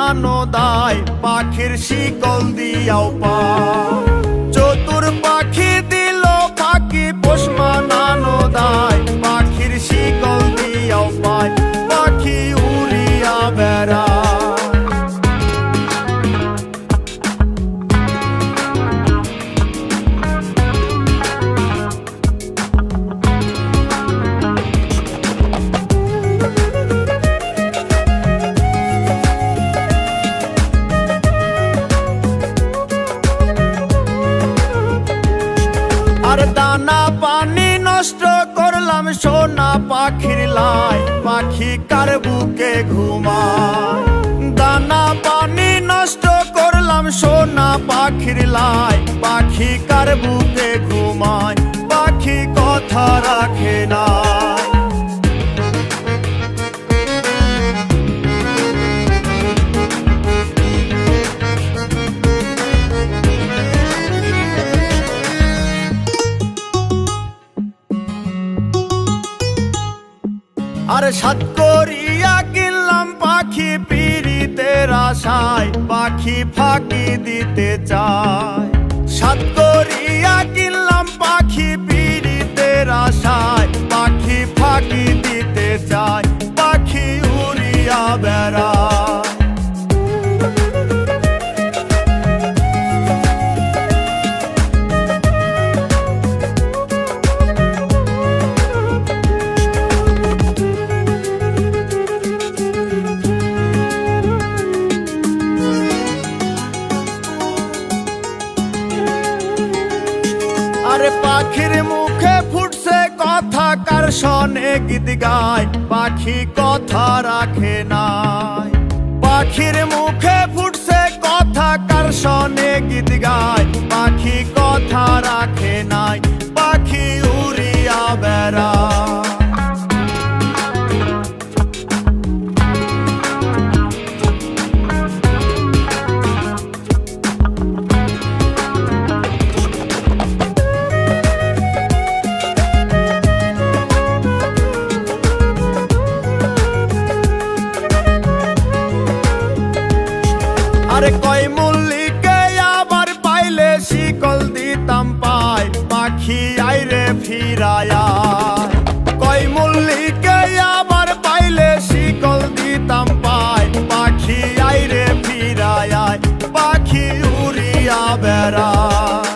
নানো দায় পাখির শিকল দিয়াও পায়। চতুর পাখি দিল ফাঁকি পোষ মানানো দায় পাখির শিকল দিয়াও পায়। পাখি উড়িয়া বেড়ায়। আর দানা পানি নষ্ট করলাম সোনা পাখির লাই পাখি কার বুকে ঘুমায়। দানা পানি নষ্ট করলাম সোনা পাখির লাই পাখি কার বুকে ঘুমায়। পাখি কথা রাখে না। আরে সাত করিয়া কিনলাম পাখি পিরিতের আশায় পাখি ফাঁকি দিতে চায়। সাত করিয়া কিনলাম পাখি পিরিতের আশায় পাখি ফাঁকি দিতে চায়। পাখি উড়িয়া বেড়ায়। আরে পাখির মুখে ফুটছে কথা কার শোনে গীত গায় পাখি কথা রাখে নাই। পাখির মুখে ফুটছে কথা কার শোনে গীত গায় পাখি কথা রাখে নাই। পাখি উড়িয়া বেড়ায়। আরে কয় মল্লিকে আবার পাইলে শিকল দিতাম পায় পাখি আইরে ফিরায়া। কয় মল্লিকে আবার পাইলে শিকল দিতাম পায় পাখি আইরে ফিরায়া। পাখি উড়িয়া বেড়ায়।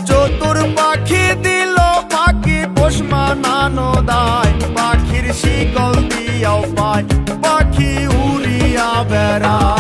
চতুর পাখি দিল ফাঁকি পোষ মানানো দায় পাখির শিকল দিয়াও পায়। পাখি উড়িয়া বেড়ায়।